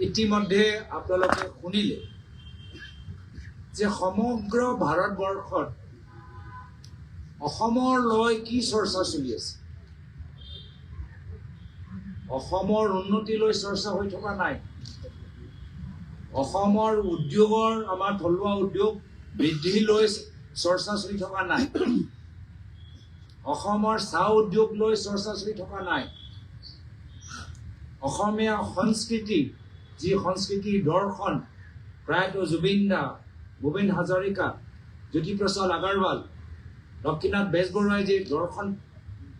ইতিমধ্যে আপোনালোকে শুনিলে যে সমগ্ৰ ভাৰতবৰ্ষত অসমৰ লৈ কি চৰ্চা চলি আছে। অসমৰ উন্নতি লৈ চৰ্চা হৈ থকা নাই। অসমৰ উদ্যোগৰ আমাৰ থলুৱা উদ্যোগ বৃদ্ধি লৈ চৰ্চা চলি থকা নাই। অসমৰ চাহ উদ্যোগ লৈ চৰ্চা চলি থকা নাই। অসমীয়া সংস্কৃতি যি সংস্কৃতি দৰ্শন প্ৰায়তো জুবিন দা, ভূপেন হাজৰিকা, জ্যোতিপ্ৰসাদ আগৰৱাল, লক্ষ্মীনাথ বেজবৰুৱাই যি দৰ্শন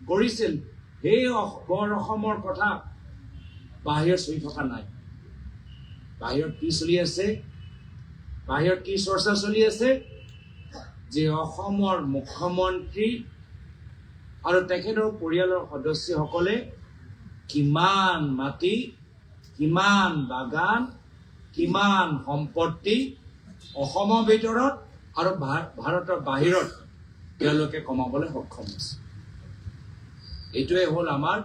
কৰিছিল সেই বৰ অসমৰ কথা বাহিৰত চলি থকা নাই। বাহিৰত কি চলি আছে? বাহিৰত কি চৰ্চা চলি আছে? যে অসমৰ মুখ্যমন্ত্ৰী আৰু তেখেতৰ পৰিয়ালৰ সদস্যসকলে কিমান মাটি, কিমান বাগান, কিমান সম্পত্তি অসমৰ ভিতৰত আৰু ভাৰতৰ বাহিৰত তেওঁলোকে কমাবলৈ সক্ষম হৈছে। এইটোৱে হ'ল আমাৰ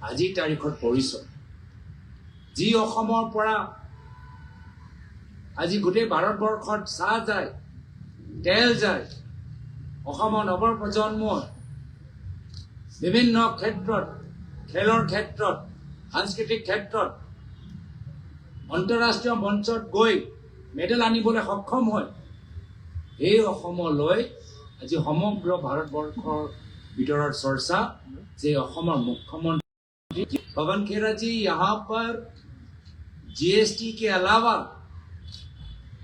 আজিৰ তাৰিখৰ পৰিচয়। যি অসমৰ পৰা আজি গোটেই ভাৰতবৰ্ষত চাহ যায়, তেল যায়, অসমৰ নৱপ্ৰজন্মৰ বিভিন্ন ক্ষেত্ৰত, খেলৰ ক্ষেত্ৰত, সাংস্কৃতিক ক্ষেত্ৰত আন্তঃৰাষ্ট্ৰীয় মঞ্চত গৈ মেডেল আনিবলৈ সক্ষম হয়। এই অসমলৈ আজি সমগ্ৰ ভাৰতবৰ্ষৰ ভিতৰত চৰ্চা যে অসমৰ मुख्यमंत्री पवन खेरा जी यहाँ पर जीएसटी के अलावा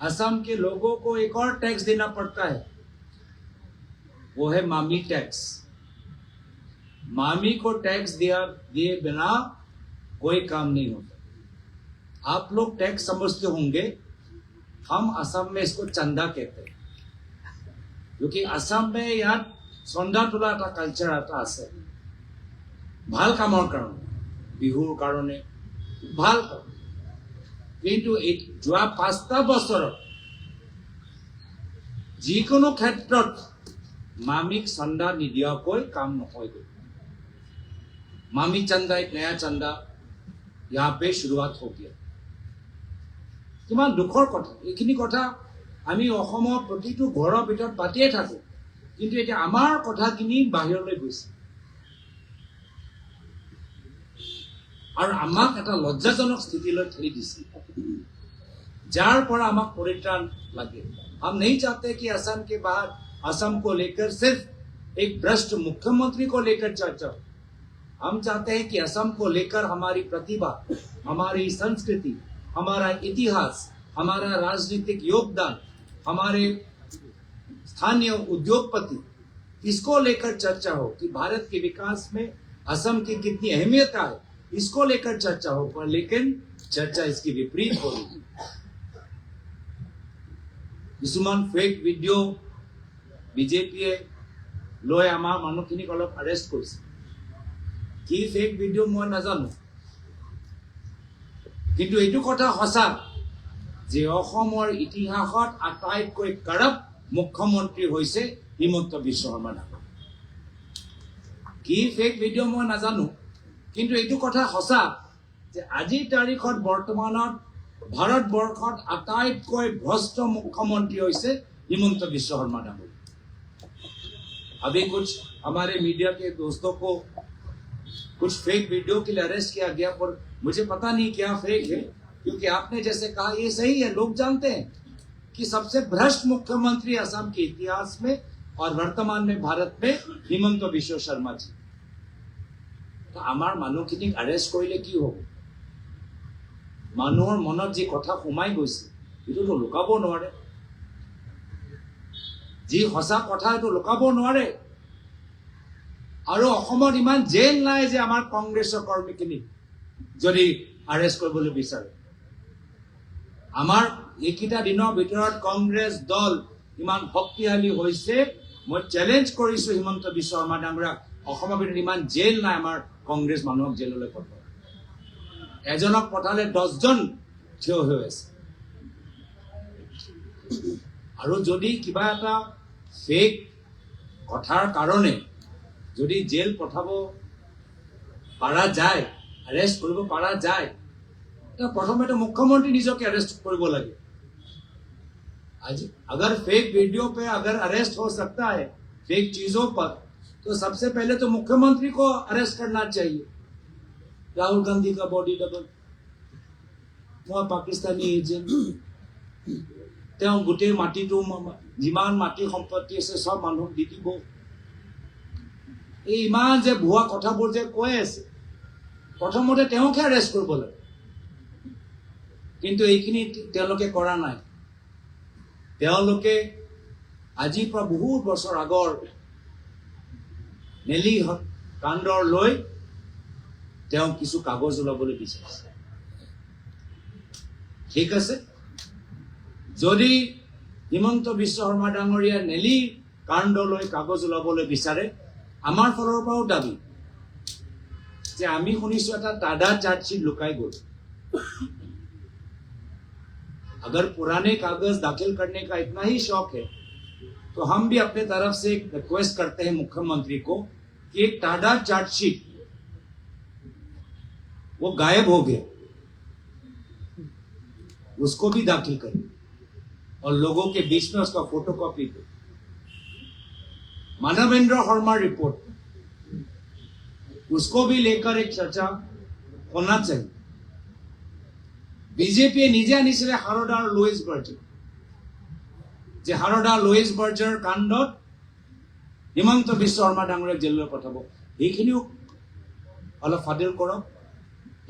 असम के लोगों को एक और टैक्स देना पड़ता है, वो है मामी टैक्स। मामी को टैक्स दिए बिना कोई काम नहीं होता। आप लोग टैक्स समझते होंगे, हम असम में इसको चंदा कहते हैं, क्योंकि असम में यहाँ चंदा তোলা এটা কালচাৰ এটা আছে। ভাল কামৰ কাৰণে, বিহুৰ কাৰণে ভাল কাম। কিন্তু যোৱা 5টা বছৰত যিকোনো ক্ষেত্ৰত मामिक चंदा निदियाকৈ काम নহয়গৈ। मामी चंदा एक नया चंदा यहाँ पे शुरुआत हो गया। किमान दुखर कथा, এইখিনি কথা আমি অসমৰ প্ৰতিটো ঘৰৰ ভিতৰত পাতিয়ে থাকো, কিন্তু এতিয়া আমাৰ কথাখিনি বাহিৰলৈ গৈছে আৰু আমাক এটা লজ্জাজনক স্থিতিলৈ ঠেলি দিছে, যাৰ পৰা আমাক পৰিত্ৰাণ লাগে। हम नहीं चाहते कि असम के बाहर असम को लेकर सिर्फ एक भ्रष्ट मुख्यमंत्री को लेकर चर्चा। हम चाहते हैं कि असम को लेकर हमारी प्रतिभा, हमारी संस्कृति, हमारा इतिहास, हमारा राजनीतिक योगदान, हमारे स्थानीय उद्योगपति, इसको लेकर चर्चा हो कि भारत के विकास में असम की कितनी अहमियत है, इसको लेकर चर्चा हो। पर लेकिन चर्चा इसकी विपरीत हो रही है। কিছুমান ফেক ভিডিঅ' বিজেপিয়ে লৈ আমাৰ মানুহখিনিক অলপ আৰেষ্ট কৰিছে। কি ফেক ভিডিঅ' মই নাজানো, কিন্তু এইটো কথা সঁচা যে অসমৰ ইতিহাসত আটাইতকৈ কাৰাপ্ট মুখ্যমন্ত্ৰী হৈছে হিমন্ত বিশ্ব শৰ্মা ডাঙৰীয়া। কি ফেক ভিডিঅ' মই নাজানো, কিন্তু এইটো কথা সঁচা যে আজিৰ তাৰিখত বৰ্তমানত ভাৰতবৰ্ষত আটাইতকৈ ভ্ৰষ্ট মুখ্যমন্ত্ৰী হৈছে हिमंत बिश्व शर्मा डांगरी। अभी कुछ हमारे मीडिया के दोस्तों को कुछ फेक वीडियो के लिए अरेस्ट किया गया, पर मुझे पता नहीं क्या फेक है, क्योंकि आपने जैसे कहा ये सही है। लोग जानते हैं कि सबसे भ्रष्ट मुख्यमंत्री असम के इतिहास में और वर्तमान में भारत में हिमंत बिश्व शर्मा जी। तो आमार মানুহখিনিক अरेस्ट কৰিলে কি হ'ব? মানুহৰ মনত যি কথা সোমাই গৈছে এইটোতো লুকাব নোৱাৰে। যি সঁচা কথা এইটো লুকাব নোৱাৰে। আৰু অসমত ইমান জেল নাই যে আমাৰ কংগ্ৰেছৰ কৰ্মীখিনিক যদি আৰেষ্ট কৰিবলৈ বিচাৰে। আমাৰ এইকেইটা দিনৰ ভিতৰত কংগ্ৰেছ দল ইমান শক্তিশালী হৈছে, মই চ্যালেঞ্জ কৰিছো হিমন্ত বিশ্ব শৰ্মা ডাঙৰীয়াক, অসমৰ ভিতৰত ইমান জেল নাই আমাৰ কংগ্ৰেছ মানুহক জেললৈ পঠাব। এজনক পঠালে 10জন থিয় হৈ আছে। আৰু যদি কিবা এটা ফেক কথাৰ কাৰণে যদি জেল পঠাব পাৰা যায়, अरेस्ट কৰিব পাৰা যায়, प्रथमे तो मुख्यमंत्री निजके अरेस्ट करब लगे। आज अगर फेक वीडियो पे अगर अरेस्ट हो सकता है फेक चीजों पर, तो सबसे पहले तो मुख्यमंत्री को अरेस्ट करना चाहिए। राहुल गांधी का बॉडी डबल, मैं पाकिस्तानी एजेंट, गोटे माटी जिमान माटी सम्पत्ति আছে सब মানুহ দি দিব। এই ইমান যে ভুয়া কথাবোৰ যে কৈ আছে, প্ৰথমতে তেওঁকে अरेस्ट কৰিব লাগে, কিন্তু এইখিনি তেওঁলোকে কৰা নাই। তেওঁলোকে আজিৰ পৰা বহুত বছৰ আগৰ নেলি কাণ্ডৰ লৈ তেওঁ কিছু কাগজ ওলাবলৈ বিচাৰিছে। ঠিক আছে, যদি হিমন্ত বিশ্ব শৰ্মা ডাঙৰীয়া নেলি কাণ্ড লৈ কাগজ ওলাবলৈ বিচাৰে, আমাৰ ফালৰ পৰাও দাবী যে আমি শুনিছো এটা টাডা চাৰ্জशीट লুকাই গ'ল। अगर पुराने कागज दाखिल करने का इतना ही शौक है, तो हम भी अपने तरफ से एक रिक्वेस्ट करते हैं मुख्यमंत्री को कि एक टाडा चार्जशीट वो गायब हो गया, उसको भी दाखिल करें और लोगों के बीच में उसका फोटोकॉपी दे। मानवेंद्र शर्मा रिपोर्ट, उसको भी लेकर एक चर्चा होना चाहिए। बीजेपी निजे आनिছিলে हारोडा और लुइस बर्जर, जे हारोडा लुइस बर्जर कांडत हिमंत विश्व शर्मा डांगरियाक जेलলৈ পঠাব, এইখিনিও অলপ ফাদিল কৰক,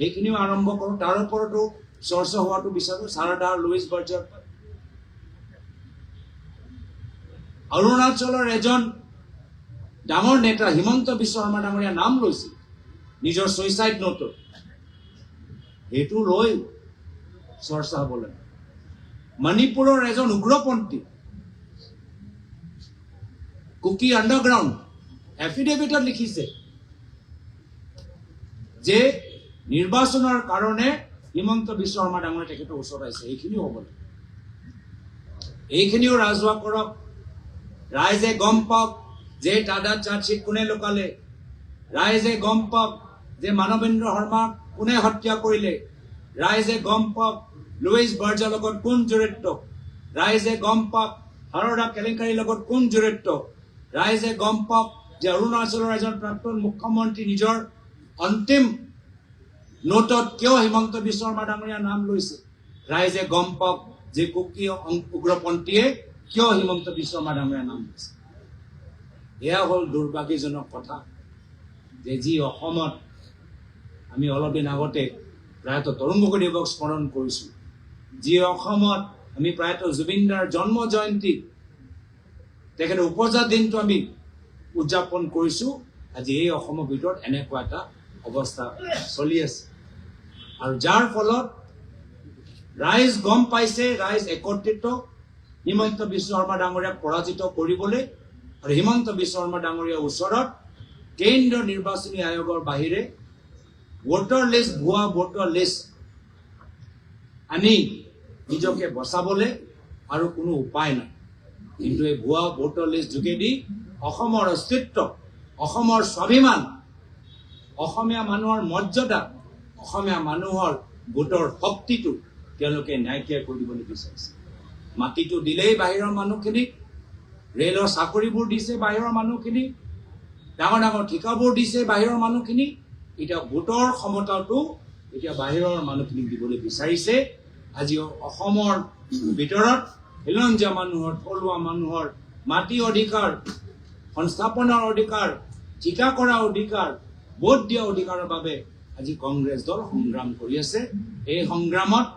এইখিনিও আৰম্ভ কৰক। তাৰ ওপৰতো চৰ্চা হোৱাটো বিচাৰো। হাৰোডা আৰু লুইস বৰ্জাৰ অৰুণাচলৰ এজন ডাঙৰ নেতা হিমন্ত বিশ্ব শৰ্মা ডাঙৰীয়া নাম লৈছিল নিজৰ সুইসাইড নোটত, সেইটো লৈ চৰ্চা হ'ব লাগে। মণিপুৰৰ এজন উগ্ৰপন্থী কুকি আণ্ডাৰগ্ৰাউণ্ড এফিডেভিটত লিখিছে যে নিৰ্বাচনৰ কাৰণে হিমন্ত বিশ্ব শৰ্মা ডাঙৰীয়া তেখেতৰ ওচৰত আহিছে। এইখিনিও হ'ব লাগে, এইখিনিও ৰাজহুৱা কৰক, ৰাইজে গম পাওক যে টাডা চাৰ্জशीट কোনে লুকালে, ৰাইজে গম পাওক যে মানৱেন্দ্ৰ শৰ্মাক কোনে হত্যা কৰিলে, ৰাইজে গম পাওক লুইস বৰ্জাৰ লগত কোন জড়িত, ৰাইজে গম পাওক হাৰোডা কেলেংকাৰীৰ লগত কোন জড়িত, ৰাইজে গম পাওক যে অৰুণাচলৰ এজন প্ৰাক্তন মুখ্যমন্ত্ৰী নিজৰ অন্তিম নোটত কিয় হিমন্ত বিশ্ব শৰ্মা ডাঙৰীয়াৰ নাম লৈছে, ৰাইজে গম পাওক যে কুকি উগ্ৰপন্থীয়ে কিয় হিমন্ত বিশ্ব শৰ্মা ডাঙৰীয়াৰ নাম লৈছে। এয়া হ'ল দুৰ্ভাগ্যজনক কথা যে যি অসমত আমি অলপ দিন আগতে প্ৰায়তঃ তৰুণ গগৈ দেৱক স্মৰণ কৰিছোঁ, যি অসমত আমি প্ৰায়তঃ জুবিনদাৰ জন্ম জয়ন্তী তেখেতৰ উপজা দিনটো আমি উদযাপন কৰিছোঁ, আজি এই অসমৰ ভিতৰত এনেকুৱা এটা অৱস্থা চলি আছে। আৰু যাৰ ফলত ৰাইজ গম পাইছে, ৰাইজ একত্ৰিত হিমন্ত বিশ্ব শৰ্মা ডাঙৰীয়াক পৰাজিত কৰিবলৈ। আৰু হিমন্ত বিশ্ব শৰ্মা ডাঙৰীয়াৰ ওচৰত কেন্দ্ৰীয় নিৰ্বাচনী আয়োগৰ বাহিৰে ভোটাৰ লিষ্ট, ভুৱা ভোটাৰ লিষ্ট আনি নিজকে বচাবলৈ আৰু কোনো উপায় নাই। কিন্তু এই ভুৱা ভোটাৰ লিষ্ট যোগেদি অসমৰ অস্তিত্ব, অসমৰ স্বাভিমান, অসমীয়া মানুহৰ মৰ্যাদা, অসমীয়া মানুহৰ ভোটৰ শক্তিটো তেওঁলোকে নাইকিয়া কৰি দিবলৈ বিচাৰিছে। মাটিটো দিলেই বাহিৰৰ মানুহখিনিক, ৰেলৰ চাকৰিবোৰ দিছে বাহিৰৰ মানুহখিনিক, ডাঙৰ ডাঙৰ ঠিকাবোৰ দিছে বাহিৰৰ মানুহখিনিক, এতিয়া ভোটৰ ক্ষমতাটো এতিয়া বাহিৰৰ মানুহখিনিক দিবলৈ বিচাৰিছে। আজি অসমৰ ভিতৰত খিলঞ্জীয়া মানুহৰ, থলুৱা মানুহৰ মাটি অধিকাৰ, সংস্থাপনৰ অধিকাৰ, ঠিকা কৰা অধিকাৰ, ভোট দিয়া অধিকাৰৰ বাবে আজি কংগ্ৰেছ দল সংগ্ৰাম কৰি আছে। এই সংগ্ৰামত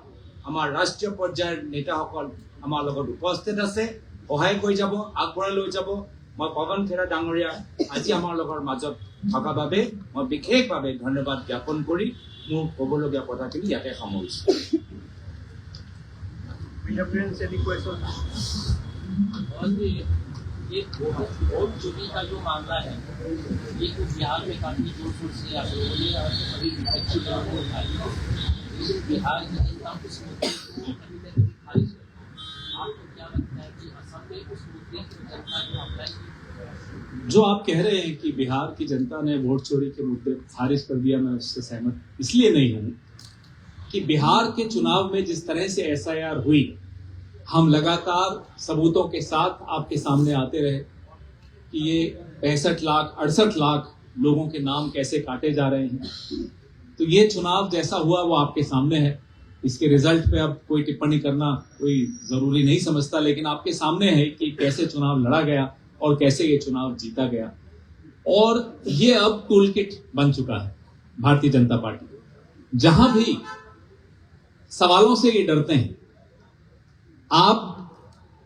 আমাৰ ৰাষ্ট্ৰীয় পৰ্যায়ৰ নেতাসকল আমাৰ লগত উপস্থিত আছে, সহায় কৰি যাব, আগবঢ়াই লৈ যাব। মই পৱন খেৰা ডাঙৰীয়া আজি আমাৰ লগৰ মাজত থকা বাবে মই বিশেষভাৱে ধন্যবাদ জ্ঞাপন কৰি মোৰ ক'বলগীয়া কথাখিনি ইয়াতে সামৰিছোঁ। ये वोट चोरी का जो मामला है, ये तो बिहार में काफी जोर शोर से आंदोलन और सभी विपक्षी दलों को उठाई, लेकिन बिहार की जनता उस मुद्दे को कहीं न कहीं खारिज कर। आपको क्या लगता है कि असम में उस मुद्दे को जनता ने अप्लाई किया? जो आप कह रहे हैं कि बिहार की जनता ने वोट चोरी के मुद्दे खारिज कर दिया, मैं उससे सहमत इसलिए नहीं हूँ कि बिहार के चुनाव में जिस तरह से SIR हुई, हम लगातार सबूतों के साथ आपके सामने आते रहे कि ये 65 लाख 68 लाख लोगों के नाम कैसे काटे जा रहे हैं। तो ये चुनाव जैसा हुआ वो आपके सामने है। इसके रिजल्ट पे अब कोई टिप्पणी करना कोई जरूरी नहीं समझता, लेकिन आपके सामने है कि कैसे चुनाव लड़ा गया और कैसे ये चुनाव जीता गया। और ये अब टूल किट बन चुका है भारतीय जनता पार्टी। जहां भी सवालों से ये डरते हैं, आप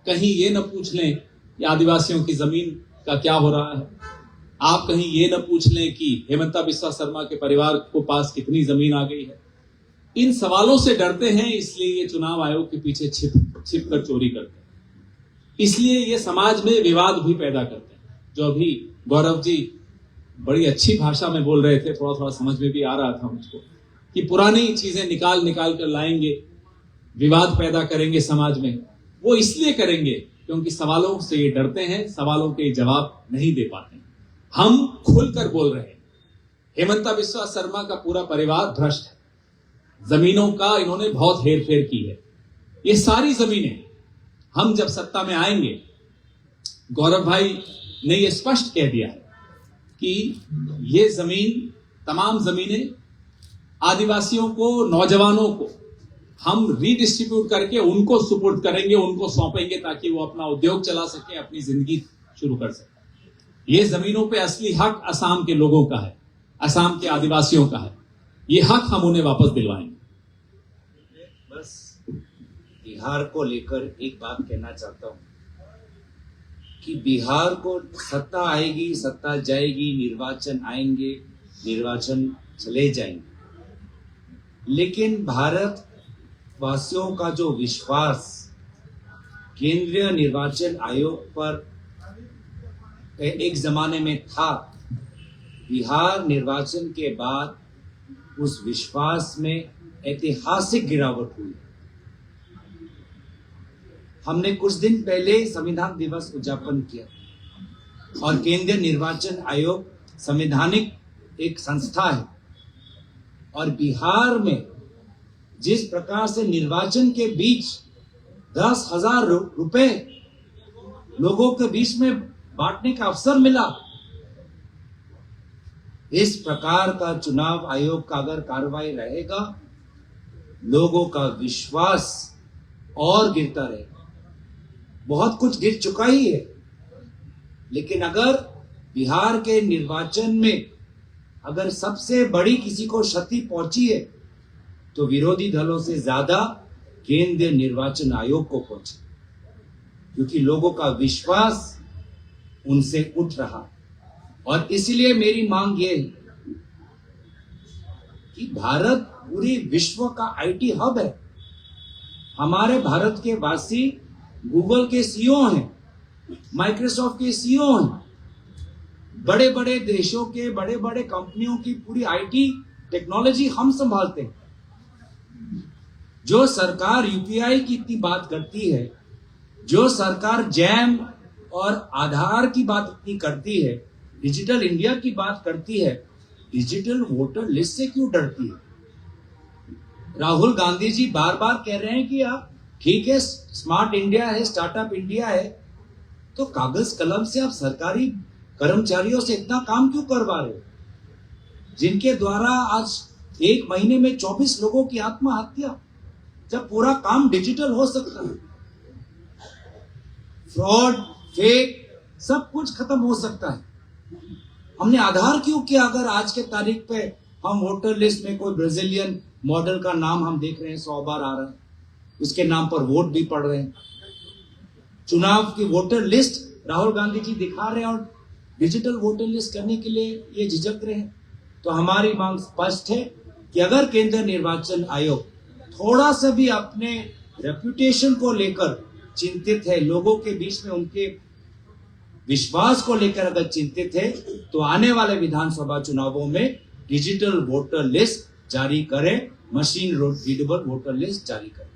कहीं ये न पूछ लें कि आदिवासियों की जमीन का क्या हो रहा है, आप कहीं ये न पूछ लें कि हेमंता बिस्वा शर्मा के परिवार को पास कितनी जमीन आ गई है। इन सवालों से डरते हैं, इसलिए ये चुनाव आयोग के पीछे छिप कर चोरी करते हैं। इसलिए ये समाज में विवाद भी पैदा करते हैं। जो अभी गौरव जी बड़ी अच्छी भाषा में बोल रहे थे, थोड़ा थोड़ा समझ में भी आ रहा था मुझको, कि पुरानी चीजें निकाल कर लाएंगे, विवाद पैदा करेंगे समाज में। वो इसलिए करेंगे क्योंकि सवालों से ये डरते हैं, सवालों के जवाब नहीं दे पाते हैं। हम खुलकर बोल रहे हैं, हेमंता बिस्वा शर्मा का पूरा परिवार भ्रष्ट है। जमीनों का इन्होंने बहुत हेर फेर की है। ये सारी जमीनें हम जब सत्ता में आएंगे, गौरव भाई ने ये स्पष्ट कह दिया है कि ये जमीन, तमाम जमीनें आदिवासियों को, नौजवानों को हम रीडिस्ट्रीब्यूट करके उनको सुपुर्द करेंगे, उनको सौंपेंगे, ताकि वो अपना उद्योग चला सके, अपनी जिंदगी शुरू कर सके। ये जमीनों पे असली हक असम के लोगों का है, असम के आदिवासियों का है। ये हक हम उन्हें वापस दिलवाएंगे। बस बिहार को लेकर एक बात कहना चाहता हूं कि बिहार को सत्ता आएगी, सत्ता जाएगी, निर्वाचन आएंगे, निर्वाचन चले जाएंगे, लेकिन भारत वासियों का जो विश्वास केंद्रीय निर्वाचन आयोग पर एक जमाने में था, बिहार निर्वाचन के बाद उस विश्वास में ऐतिहासिक गिरावट हुई। हमने कुछ दिन पहले संविधान दिवस उद्यापन किया और केंद्रीय निर्वाचन आयोग संवैधानिक एक संस्था है, और बिहार में जिस प्रकार से निर्वाचन के बीच 10,000 रुपए लोगों के बीच में बांटने का अवसर मिला, इस प्रकार का चुनाव आयोग का अगर कार्रवाई रहेगा, लोगों का विश्वास और गिरता रहेगा। बहुत कुछ गिर चुका ही है, लेकिन अगर बिहार के निर्वाचन में अगर सबसे बड़ी किसी को क्षति पहुंची है, तो विरोधी दलों से ज्यादा केंद्रीय निर्वाचन आयोग को पहुंची, क्योंकि लोगों का विश्वास उनसे उठ रहा। और इसलिए मेरी मांग ये है कि भारत पूरी विश्व का आईटी हब है। हमारे भारत के वासी गूगल के सीईओ हैं, माइक्रोसॉफ्ट के सीईओ हैं, बड़े बड़े देशों के बड़े बड़े कंपनियों की पूरी आईटी टेक्नोलॉजी हम संभालते हैं। जो सरकार यूपीआई की इतनी बात करती है, जो सरकार जैम और आधार की बात इतनी करती है, डिजिटल इंडिया की बात करती है, डिजिटल वोटर लिस्ट से क्यों डरती है? राहुल गांधी जी बार बार कह रहे हैं कि आप ठीक है, स्मार्ट इंडिया है, स्टार्टअप इंडिया है, तो कागज कलम से आप सरकारी कर्मचारियों से इतना काम क्यों करवा रहे हो, जिनके द्वारा आज एक महीने में 24 लोगों की आत्महत्या, जब पूरा काम डिजिटल हो सकता है, फ्रॉड, फेक सब कुछ खत्म हो सकता है। हमने आधार क्यों किया? अगर आज के तारीख पे हम वोटर लिस्ट में कोई ब्राजीलियन मॉडल का नाम हम देख रहे हैं 100 बार आ रहा है, उसके नाम पर वोट भी पड़ रहे हैं। चुनाव की वोटर लिस्ट राहुल गांधी जी दिखा रहे हैं और डिजिटल वोटर लिस्ट करने के लिए ये झिझक रहे हैं। तो हमारी मांग स्पष्ट है कि अगर केंद्रीय निर्वाचन आयोग थोड़ा सा भी अपने रेपुटेशन को लेकर चिंतित है, लोगों के बीच में उनके विश्वास को लेकर अगर चिंतित है, तो आने वाले विधानसभा चुनावों में डिजिटल वोटर लिस्ट जारी करें, मशीन रीडेबल वोटर लिस्ट जारी करें।